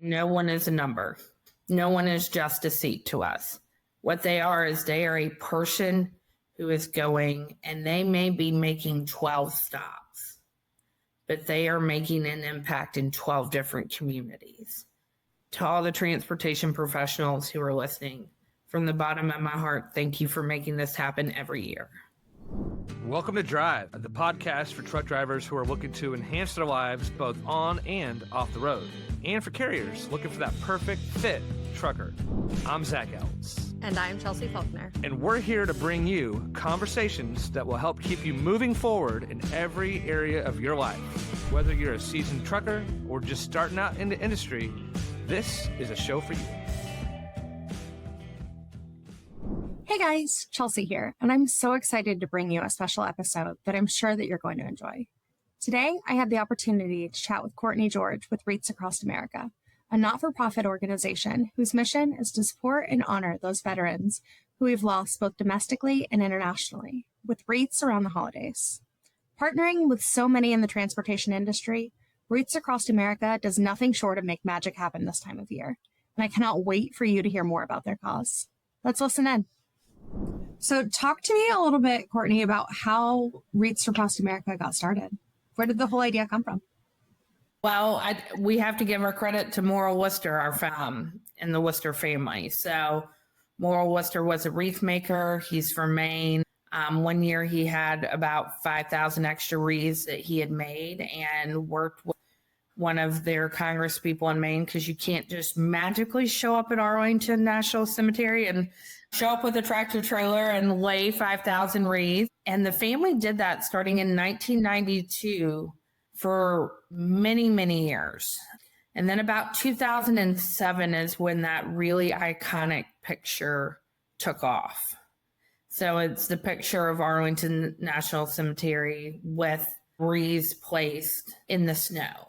No one is a number. No one is just a seat to us. What they are is they are a person who is going, and they may be making 12 stops, but they are making an impact in 12 different communities. To all the transportation professionals who are listening, from the bottom of my heart, thank you for making this happen every year. Welcome to Drive, the podcast for truck drivers who are looking to enhance their lives both on and off the road, and for carriers looking for that perfect fit trucker. I'm Zac Ells. And I'm Chelsea Faulkner. And we're here to bring you conversations that will help keep you moving forward in every area of your life. Whether you're a seasoned trucker or just starting out in the industry, this is a show for you. Hey guys, Chelsea here, and I'm so excited to bring you a special episode that I'm sure that you're going to enjoy. Today, I had the opportunity to chat with Courtney George with Wreaths Across America, a not-for-profit organization whose mission is to support and honor those veterans who we've lost both domestically and internationally, with wreaths around the holidays. Partnering with so many in the transportation industry, Wreaths Across America does nothing short of make magic happen this time of year, and I cannot wait for you to hear more about their cause. Let's listen in. So talk to me a little bit, Courtney, about how Wreaths Across America got started. Where did the whole idea come from? Well, we have to give our credit to Morrill Worcester, our and the Worcester family. So Morrill Worcester was a wreath maker. He's from Maine. One year he had about 5,000 extra wreaths that he had made and worked with one of their Congress people in Maine, because you can't just magically show up at Arlington National Cemetery and show up with a tractor trailer and lay 5,000 wreaths. And the family did that starting in 1992 for many, many years. And then about 2007 is when that really iconic picture took off. So it's the picture of Arlington National Cemetery with wreaths placed in the snow.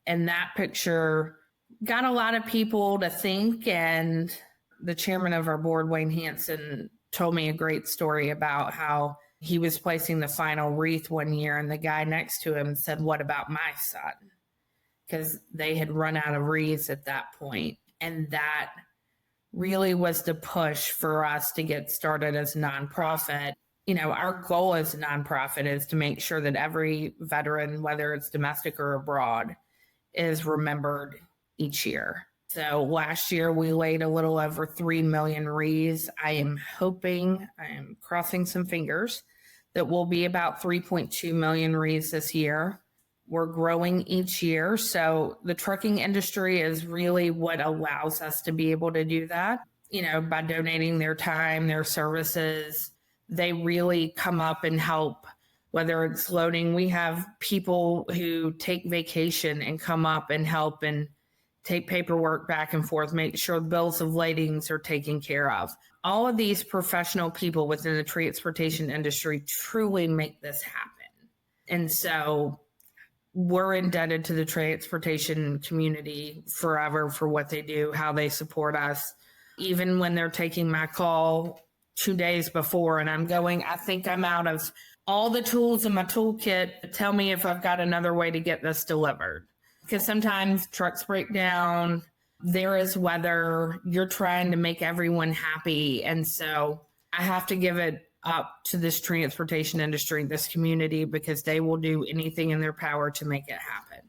And that picture got a lot of people to think, and the chairman of our board, Wayne Hansen, told me a great story about how he was placing the final wreath one year, and the guy next to him said, "What about my son?" Because they had run out of wreaths at that point. And that really was the push for us to get started as a nonprofit. You know, our goal as a nonprofit is to make sure that every veteran, whether it's domestic or abroad, is remembered each year. So last year we laid a little over 3 million wreaths. I am crossing some fingers that will be about 3.2 million wreaths this year. We're growing each year. So the trucking industry is really what allows us to be able to do that. You know, by donating their time, their services, they really come up and help. Whether it's loading, we have people who take vacation and come up and help and take paperwork back and forth, make sure bills of ladings are taken care of. All of these professional people within the transportation industry truly make this happen. And so we're indebted to the transportation community forever for what they do, how they support us. Even when they're taking my call 2 days before and I'm going, I think I'm out of all the tools in my toolkit. Tell me if I've got another way to get this delivered. Because sometimes trucks break down, there is weather, you're trying to make everyone happy. And so I have to give it up to this transportation industry, this community, because they will do anything in their power to make it happen.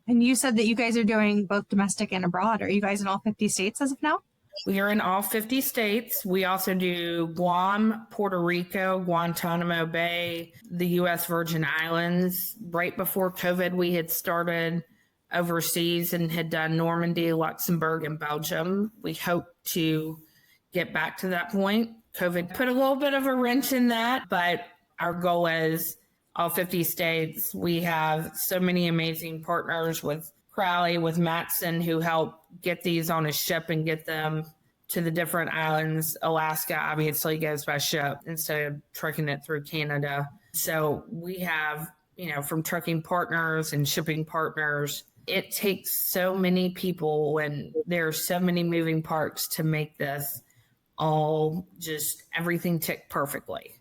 And you said that you guys are doing both domestic and abroad. Are you guys in all 50 states as of now? We are in all 50 states. We also do Guam, Puerto Rico, Guantanamo Bay, the U.S. Virgin Islands. Right before COVID, we had started overseas and had done Normandy, Luxembourg, and Belgium. We hope to get back to that point. COVID put a little bit of a wrench in that, but our goal is all 50 states. We have so many amazing partners with Crowley, with Matson, who help get these on a ship and get them to the different islands. Alaska obviously goes by ship instead of trucking it through Canada. So we have, from trucking partners and shipping partners, it takes so many people and there are so many moving parts to make this all just everything tick perfectly.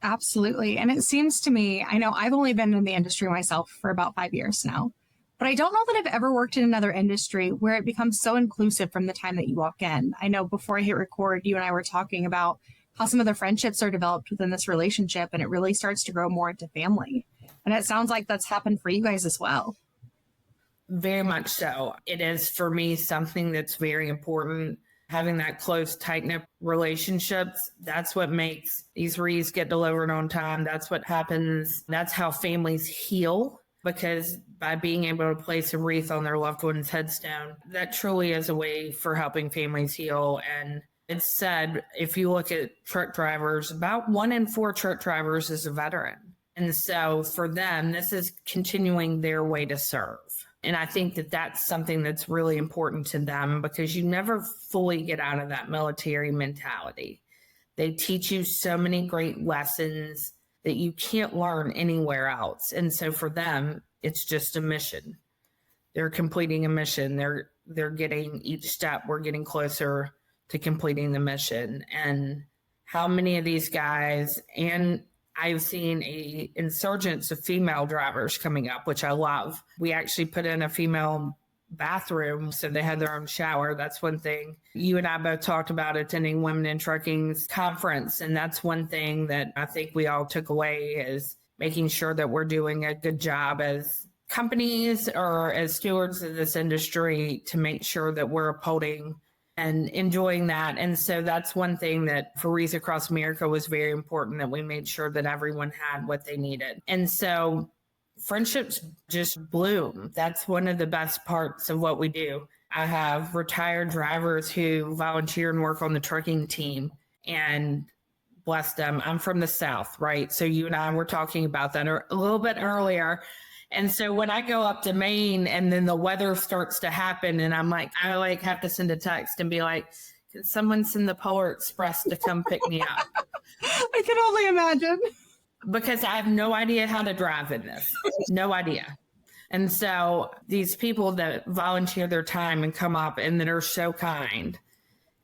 Absolutely. And it seems to me, I know I've only been in the industry myself for about 5 years now, But I don't know that I've ever worked in another industry where it becomes so inclusive from the time that you walk in. I know before I hit record, you and I were talking about how some of the friendships are developed within this relationship, and it really starts to grow more into family. And it sounds like that's happened for you guys as well. Very much so. It is for me something that's very important. Having that close, tight-knit relationships, that's what makes these wreaths get delivered on time. That's what happens. That's how families heal, because by being able to place a wreath on their loved one's headstone, that truly is a way for helping families heal. And it's said, if you look at truck drivers, about 1 in 4 truck drivers is a veteran. And so for them, this is continuing their way to serve. And I think that that's something that's really important to them, because you never fully get out of that military mentality. They teach you so many great lessons that you can't learn anywhere else. And so for them, it's just a mission. They're completing a mission. They're getting each step. We're getting closer to completing the mission. And how many of these guys, and I've seen a insurgence of female drivers coming up, which I love. We actually put in a female bathroom, so they had their own shower. That's one thing. You and I both talked about attending Women in Trucking's conference, and that's one thing that I think we all took away, is making sure that we're doing a good job as companies or as stewards of this industry to make sure that we're upholding and enjoying that. And so that's one thing that for Wreaths Across America was very important, that we made sure that everyone had what they needed. And so friendships just bloom. That's one of the best parts of what we do. I have retired drivers who volunteer and work on the trucking team, and bless them. I'm from the South, right? So you and I were talking about that a little bit earlier. And so when I go up to Maine and then the weather starts to happen, and I have to send a text and be like, can someone send the Polar Express to come pick me up? I can only imagine. Because I have no idea how to drive in this. No idea. And so these people that volunteer their time and come up and that are so kind.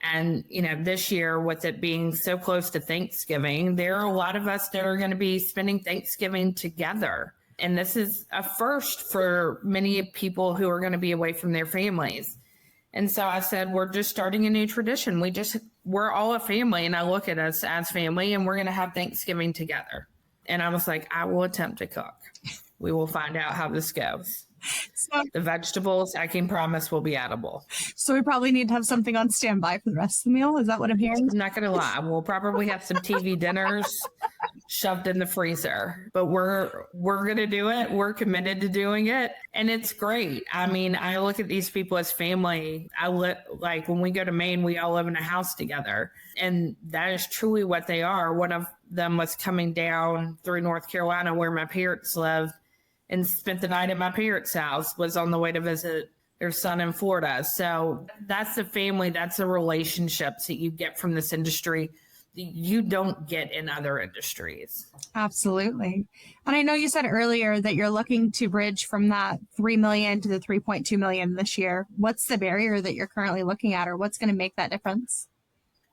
And, this year, with it being so close to Thanksgiving, there are a lot of us that are going to be spending Thanksgiving together. And this is a first for many people who are going to be away from their families. And so I said, we're just starting a new tradition. We're all a family, and I look at us as family, and we're going to have Thanksgiving together. And I was like, I will attempt to cook. We will find out how this goes. So, the vegetables, I can promise, will be edible. So we probably need to have something on standby for the rest of the meal. Is that what I'm hearing? I'm not going to lie. We'll probably have some TV dinners shoved in the freezer, but we're going to do it. We're committed to doing it. And it's great. I mean, I look at these people as family. Like when we go to Maine, we all live in a house together. And that is truly what they are. One of them was coming down through North Carolina, where my parents live, and spent the night at my parents' house, was on the way to visit their son in Florida. So that's the family, that's the relationships that you get from this industry that you don't get in other industries. Absolutely. And I know you said earlier that you're looking to bridge from that 3 million to the 3.2 million this year. What's the barrier that you're currently looking at, or what's going to make that difference?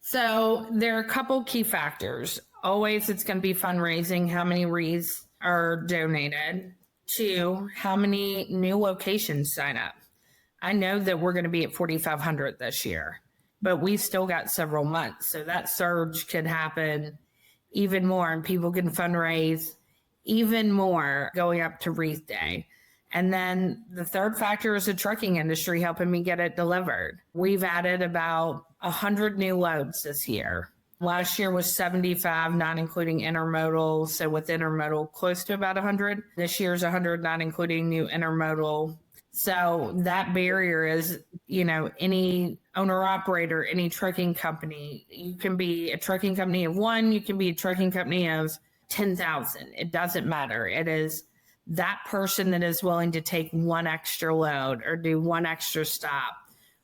So there are a couple key factors. Always, it's going to be fundraising, how many wreaths are donated. 2, how many new locations sign up. I know that we're going to be at 4,500 this year, but we've still got several months. So that surge could happen even more, and people can fundraise even more going up to Wreath Day. And then the third factor is the trucking industry helping me get it delivered. We've added about 100 new loads this year. Last year was 75, not including intermodal. So with intermodal, close to about 100. This year's 100, not including new intermodal. So that barrier is, any owner operator, any trucking company. You can be a trucking company of 1, you can be a trucking company of 10,000. It doesn't matter. It is that person that is willing to take one extra load or do one extra stop,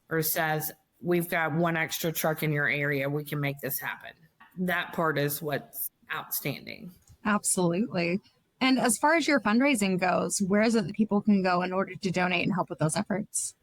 or says, we've got one extra truck in your area, we can make this happen. That part is what's outstanding. Absolutely. And as far as your fundraising goes, where is it that people can go in order to donate and help with those efforts?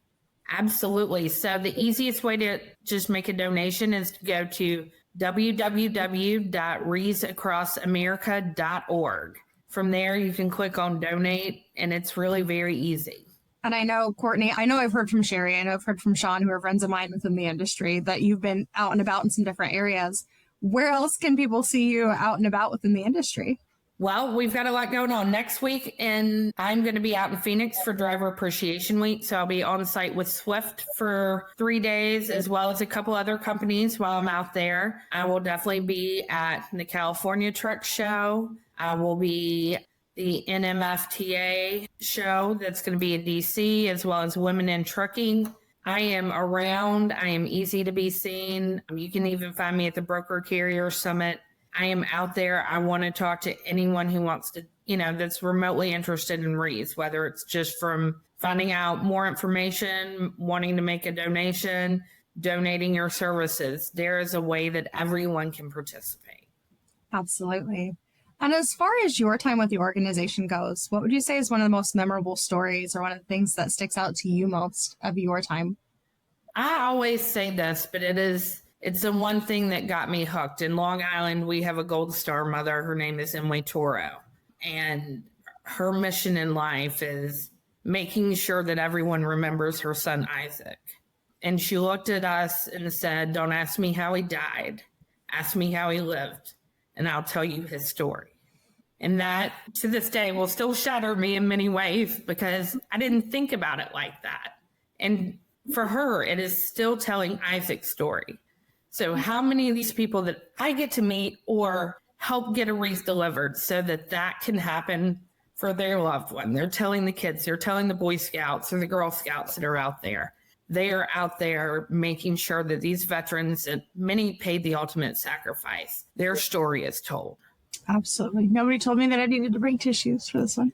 Absolutely. So the easiest way to just make a donation is to go to www.wreathsacrossamerica.org. From there, you can click on donate, and it's really very easy. And I know, Courtney, I know I've heard from Sherry, I know I've heard from Sean, who are friends of mine within the industry, that you've been out and about in some different areas. Where else can people see you out and about within the industry? Well, we've got a lot going on next week, and I'm going to be out in Phoenix for Driver Appreciation Week. So I'll be on site with Swift for 3 days, as well as a couple other companies while I'm out there. I will definitely be at the California Truck Show. I will be the NMFTA show that's going to be in DC, as well as Women in Trucking. I am around. I am easy to be seen. You can even find me at the Broker Carrier Summit. I am out there. I want to talk to anyone who wants to, that's remotely interested in Wreaths, whether it's just from finding out more information, wanting to make a donation, donating your services. There is a way that everyone can participate. Absolutely. And as far as your time with the organization goes, what would you say is one of the most memorable stories or one of the things that sticks out to you most of your time? I always say this, but it's the one thing that got me hooked. In Long Island, we have a Gold Star mother. Her name is Emily Toro. And her mission in life is making sure that everyone remembers her son, Isaac. And she looked at us and said, "Don't ask me how he died. Ask me how he lived, and I'll tell you his story." And that, to this day, will still shatter me in many ways because I didn't think about it like that. And for her, it is still telling Isaac's story. So how many of these people that I get to meet or help get a wreath delivered so that that can happen for their loved one? They're telling the kids, they're telling the Boy Scouts or the Girl Scouts that are out there. They are out there making sure that these veterans, and many paid the ultimate sacrifice, their story is told. Absolutely. Nobody told me that I needed to bring tissues for this one.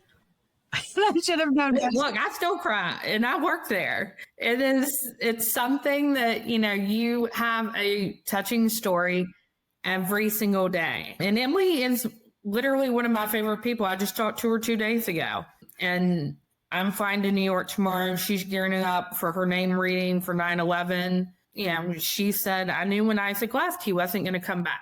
I should have known. Look, I still cry and I work there. It's something that, you have a touching story every single day. And Emily is literally one of my favorite people. I just talked to her 2 days ago, and I'm flying to New York tomorrow. She's gearing up for her name reading for 9/11. She said, "I knew when Isaac left, he wasn't going to come back.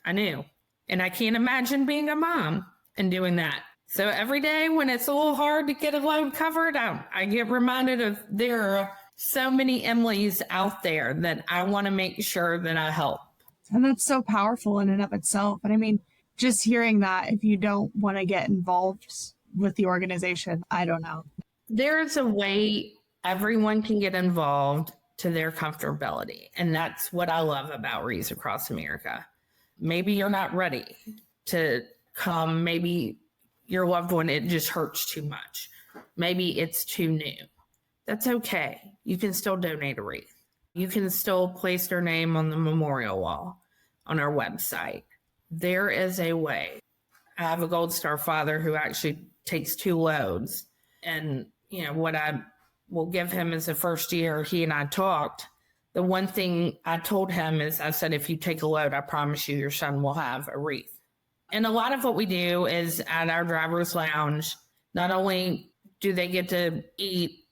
I knew." And I can't imagine being a mom and doing that. So every day when it's a little hard to get a load covered, I get reminded of there are so many Emilys out there that I want to make sure that I help. And that's so powerful in and of itself. And I mean, just hearing that, if you don't want to get involved with the organization, I don't know. There is a way everyone can get involved to their comfortability. And that's what I love about Wreaths Across America. Maybe you're not ready to come. Maybe your loved one, it just hurts too much. Maybe it's too new. That's okay. You can still donate a wreath. You can still place their name on the memorial wall on our website. There is a way. I have a Gold Star father who actually takes 2 loads. And, what I will give him is the first year he and I talked. The one thing I told him is I said, if you take a load, I promise you your son will have a wreath. And a lot of what we do is at our driver's lounge, not only do they get to eat,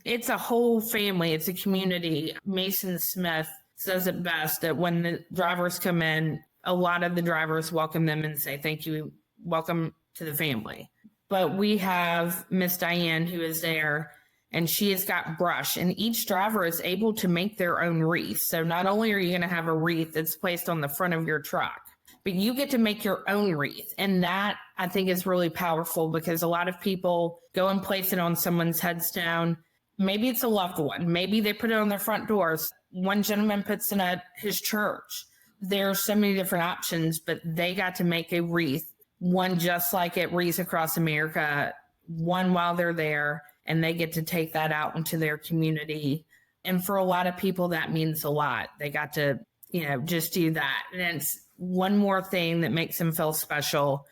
it's a whole family, it's a community. Mason Smith says it best that when the drivers come in, a lot of the drivers welcome them and say, "Thank you, welcome to the family." But we have Miss Diane who is there, and she has got brush, and each driver is able to make their own wreath. So not only are you going to have a wreath that's placed on the front of your truck, but you get to make your own wreath. And that, I think, is really powerful because a lot of people go and place it on someone's headstone. Maybe it's a loved one. Maybe they put it on their front doors. One gentleman puts it at his church. There are so many different options, but they got to make a wreath, one just like at Wreaths Across America, one while they're there, and they get to take that out into their community. And for a lot of people, that means a lot. They got to, just do that. And it's one more thing that makes them feel special.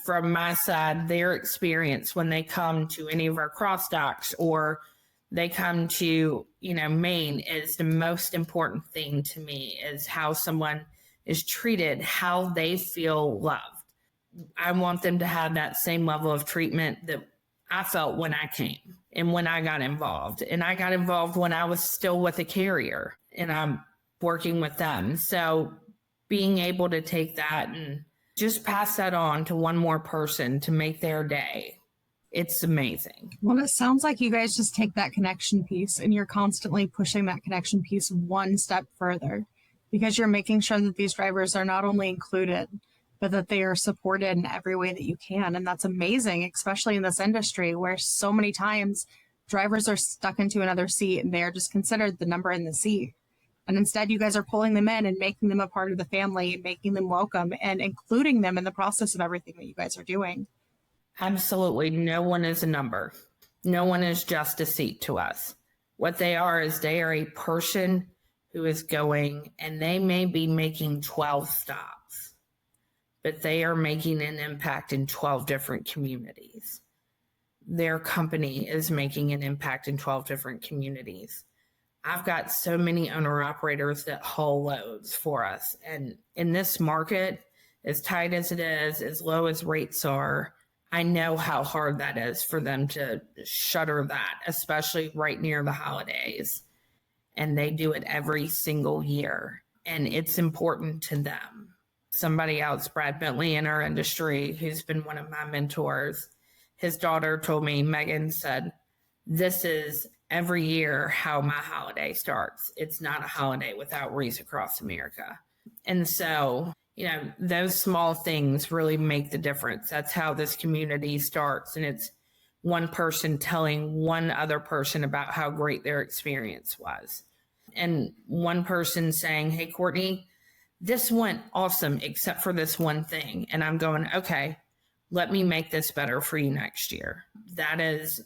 From my side, their experience when they come to any of our cross docks or they come to, Maine is the most important thing to me, is how someone is treated, how they feel loved. I want them to have that same level of treatment that I felt when I came and when I got involved. And I got involved when I was still with a carrier and I'm working with them. So being able to take that and just pass that on to one more person to make their day. It's amazing. Well, it sounds like you guys just take that connection piece and you're constantly pushing that connection piece one step further because you're making sure that these drivers are not only included, but that they are supported in every way that you can. And that's amazing, especially in this industry where so many times drivers are stuck into another seat and they are just considered the number in the seat. And instead, you guys are pulling them in and making them a part of the family, making them welcome and including them in the process of everything that you guys are doing. Absolutely. No one is a number. No one is just a seat to us. What they are is they are a person who is going, and they may be making 12 stops, but they are making an impact in 12 different communities. Their company is making an impact in 12 different communities. I've got so many owner operators that haul loads for us. And in this market, as tight as it is, as low as rates are, I know how hard that is for them to shutter that, especially right near the holidays. And they do it every single year. And it's important to them. Somebody else, Brad Bentley in our industry, who's been one of my mentors, his daughter told me, Megan said, this is every year how my holiday starts. It's not a holiday without Wreaths Across America. And so, those small things really make the difference. That's how this community starts. And it's one person telling one other person about how great their experience was. And one person saying, hey, Courtney, this went awesome, except for this one thing. And I'm going, okay, let me make this better for you next year. That is,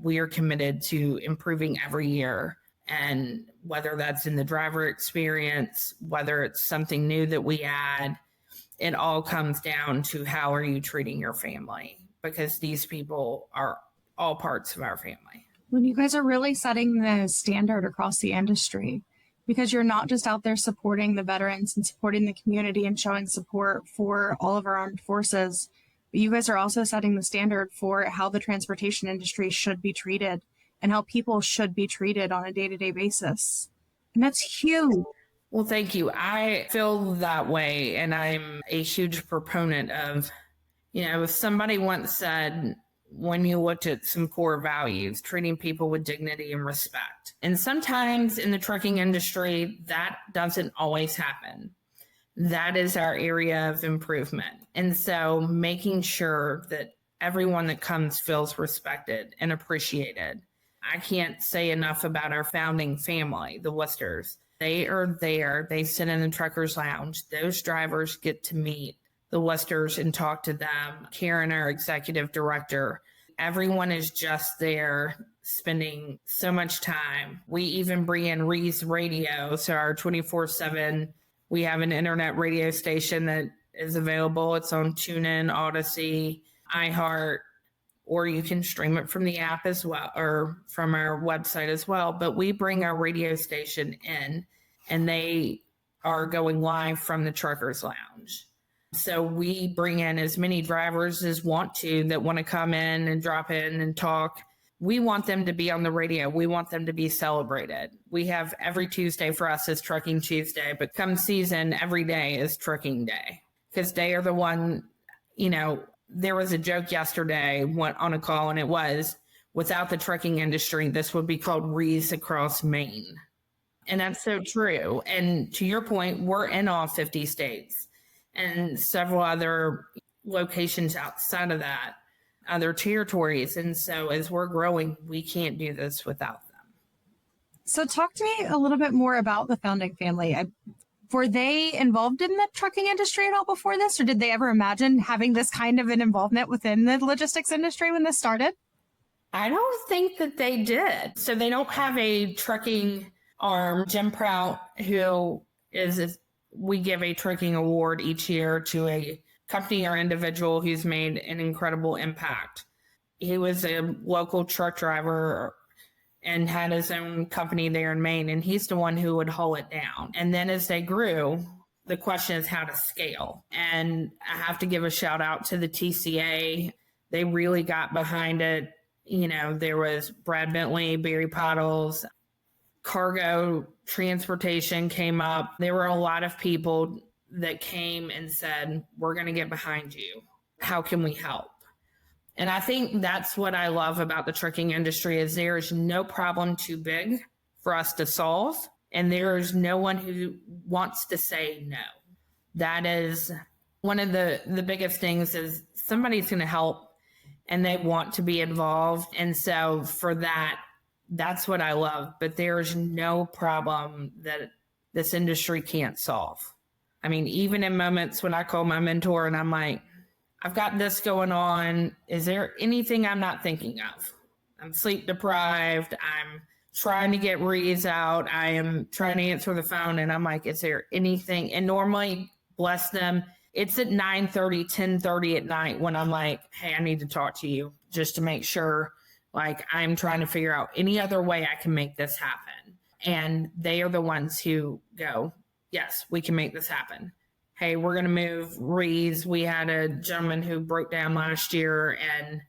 we are committed to improving every year. And whether that's in the driver experience, whether it's something new that we add, it all comes down to how are you treating your family? Because these people are all parts of our family. When you guys are really setting the standard across the industry, because you're not just out there supporting the veterans and supporting the community and showing support for all of our armed forces, but you guys are also setting the standard for how the transportation industry should be treated and how people should be treated on a day-to-day basis. And that's huge. Well, thank you. I feel that way. And I'm a huge proponent of, somebody once said, when you looked at some core values, treating people with dignity and respect. And sometimes in the trucking industry, that doesn't always happen. That is our area of improvement. And so making sure that everyone that comes feels respected and appreciated. I can't say enough about our founding family, the Worcesters. They are there. They sit in the truckers' lounge. Those drivers get to meet the Worcesters and talk to them. Karen, our executive director, everyone is just there spending so much time. We even bring in Wreaths Radio, so our 24/7. We have an internet radio station that is available. It's on TuneIn, Odyssey, iHeart, or you can stream it from the app as well, or from our website as well. But we bring our radio station in, and they are going live from the truckers' lounge. So we bring in as many drivers as want to come in and drop in and talk. We want them to be on the radio. We want them to be celebrated. We have every Tuesday for us is Trucking Tuesday, but come season, every day is Trucking Day because they are the one, there was a joke yesterday on a call, and it was, without the trucking industry, this would be called Wreaths Across Maine. And that's so true. And to your point, we're in all 50 states and several other locations outside of that, other territories. And so as we're growing, we can't do this without them. So talk to me a little bit more about the founding family. Were they involved in the trucking industry at all before this, or did they ever imagine having this kind of an involvement within the logistics industry when this started? I don't think that they did. So they don't have a trucking arm. Jim Prout, we give a trucking award each year to a company or individual who's made an incredible impact. He was a local truck driver and had his own company there in Maine, and he's the one who would haul it down. And then as they grew, the question is how to scale. And I have to give a shout out to the TCA. They really got behind it. There was Brad Bentley, Barry Pottles, cargo transportation came up. There were a lot of people that came and said, we're going to get behind you. How can we help? And I think that's what I love about the trucking industry is there is no problem too big for us to solve. And there is no one who wants to say no. That is one of the biggest things is somebody's going to help and they want to be involved. And so for that, that's what I love. But there's no problem that this industry can't solve. I mean, even in moments when I call my mentor and I'm like, I've got this going on. Is there anything I'm not thinking of? I'm sleep deprived. I'm trying to get Wreaths out. I am trying to answer the phone and I'm like, is there anything? And normally, bless them, it's at 9:30, 10:30 at night when I'm like, hey, I need to talk to you just to make sure, like, I'm trying to figure out any other way I can make this happen. And they are the ones who go, yes, we can make this happen. Hey, we're going to move Wreaths. We had a gentleman who broke down last year and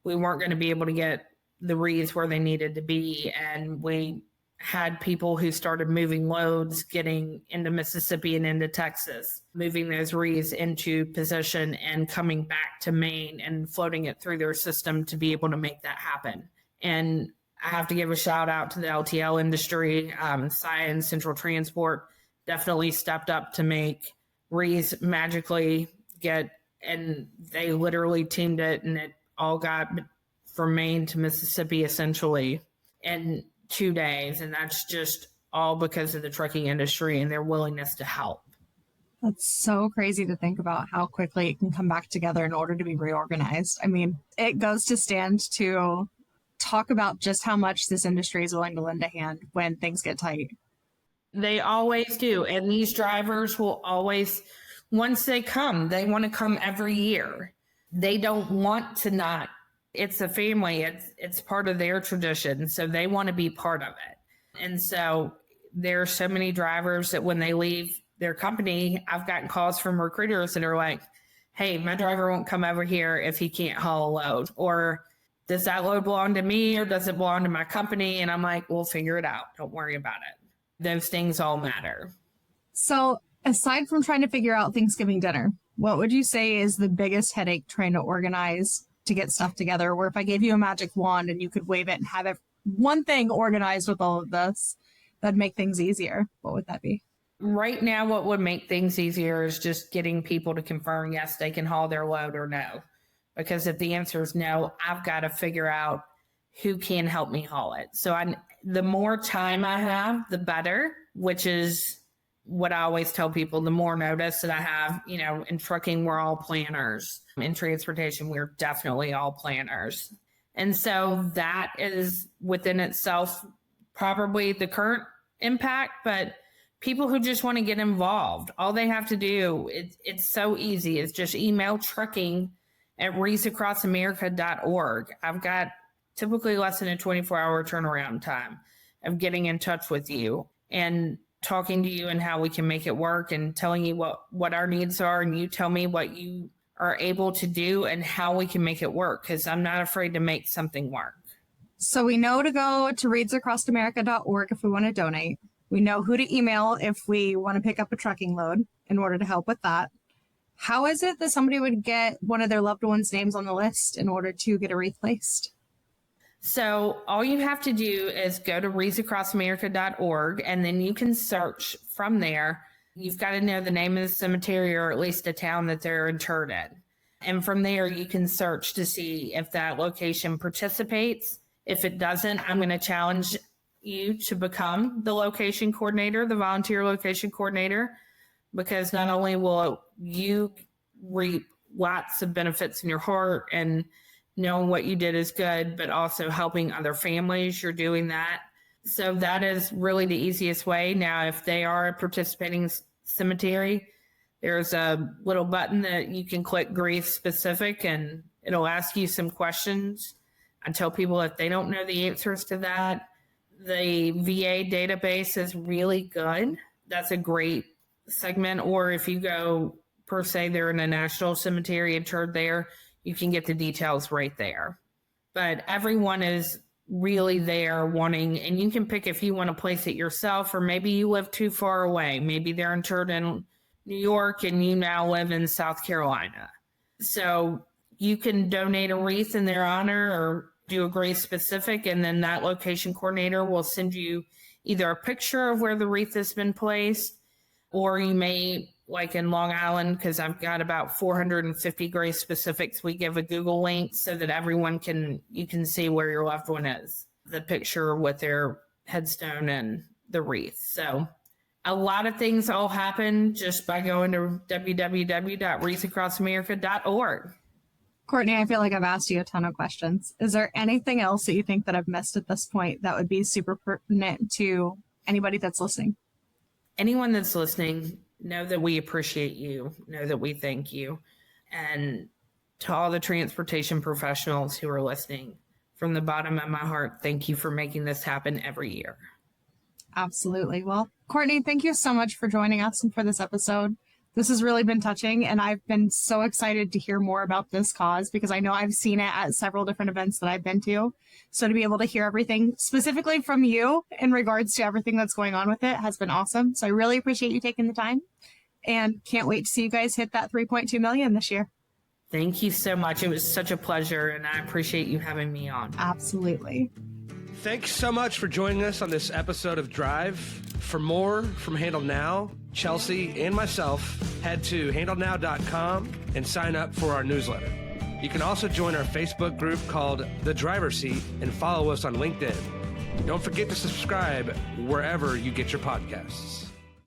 we weren't going to be able to get the Wreaths where they needed to be. And we had people who started moving loads, getting into Mississippi and into Texas, moving those Wreaths into position and coming back to Maine and floating it through their system to be able to make that happen. And I have to give a shout out to the LTL industry. Science Central Transport definitely stepped up to make Wreaths magically get, and they literally teamed it and it all got from Maine to Mississippi essentially in 2 days. And that's just all because of the trucking industry and their willingness to help. That's so crazy to think about how quickly it can come back together in order to be reorganized. I mean, it goes to stand to talk about just how much this industry is willing to lend a hand when things get tight. They always do. And these drivers will always, once they come, they want to come every year. They don't want to not. It's a family. It's part of their tradition. So they want to be part of it. And so there are so many drivers that when they leave their company, I've gotten calls from recruiters that are like, hey, my driver won't come over here if he can't haul a load. Or does that load belong to me or does it belong to my company? And I'm like, we'll figure it out. Don't worry about it. Those things all matter. So aside from trying to figure out Thanksgiving dinner, what would you say is the biggest headache trying to organize to get stuff together? Or if I gave you a magic wand and you could wave it and have one thing organized with all of this, that'd make things easier, what would that be? Right now, what would make things easier is just getting people to confirm, yes, they can haul their load or no. Because if the answer is no, I've got to figure out who can help me haul it. So the more time I have, the better, which is what I always tell people, the more notice that I have. You know, in trucking, we're all planners. In transportation, we're definitely all planners. And so that is within itself probably the current impact, but people who just want to get involved, all they have to do, it's so easy. It's just email trucking@wreathsacrossamerica.org. I've got typically less than a 24-hour turnaround time of getting in touch with you and talking to you and how we can make it work and telling you what our needs are. And you tell me what you are able to do and how we can make it work, because I'm not afraid to make something work. So we know to go to wreathsacrossamerica.org if we want to donate. We know who to email if we want to pick up a trucking load in order to help with that. How is it that somebody would get one of their loved ones' names on the list in order to get a wreath placed? So all you have to do is go to wreathsacrossamerica.org, and then you can search from there. You've got to know the name of the cemetery or at least a town that they're interred in. And from there, you can search to see if that location participates. If it doesn't, I'm going to challenge you to become the location coordinator, the volunteer location coordinator, because not only will you reap lots of benefits in your heart and knowing what you did is good, but also helping other families, you're doing that. So that is really the easiest way. Now, if they are a participating cemetery, there's a little button that you can click grief specific, and it'll ask you some questions. I tell people if they don't know the answers to that, the VA database is really good. That's a great segment. Or if you go, per se, they're in a national cemetery interred there, you can get the details right there. But everyone is really there wanting, and you can pick if you want to place it yourself, or maybe you live too far away. Maybe they're interred in New York and you now live in South Carolina. So you can donate a wreath in their honor or do a grace specific, and then that location coordinator will send you either a picture of where the wreath has been placed, or you may, like in Long Island, because I've got about 450 grace specifics, we give a Google link so that you can see where your loved one is, the picture with their headstone and the wreath. So a lot of things all happen just by going to www.wreathsacrossamerica.org. Courtney, I feel like I've asked you a ton of questions. Is there anything else that you think that I've missed at this point that would be super pertinent to anybody that's listening? Anyone that's listening, know that we appreciate you, know that we thank you. And to all the transportation professionals who are listening, from the bottom of my heart, thank you for making this happen every year. Absolutely. Well, Courtney, thank you so much for joining us and for this episode. This has really been touching, and I've been so excited to hear more about this cause because I know I've seen it at several different events that I've been to. So to be able to hear everything specifically from you in regards to everything that's going on with it has been awesome. So I really appreciate you taking the time and can't wait to see you guys hit that 3.2 million this year. Thank you so much. It was such a pleasure, and I appreciate you having me on. Absolutely. Thanks so much for joining us on this episode of Drive. For more from Handle Now, Chelsea, and myself, head to handlenow.com and sign up for our newsletter. You can also join our Facebook group called The Driver's Seat and follow us on LinkedIn. Don't forget to subscribe wherever you get your podcasts.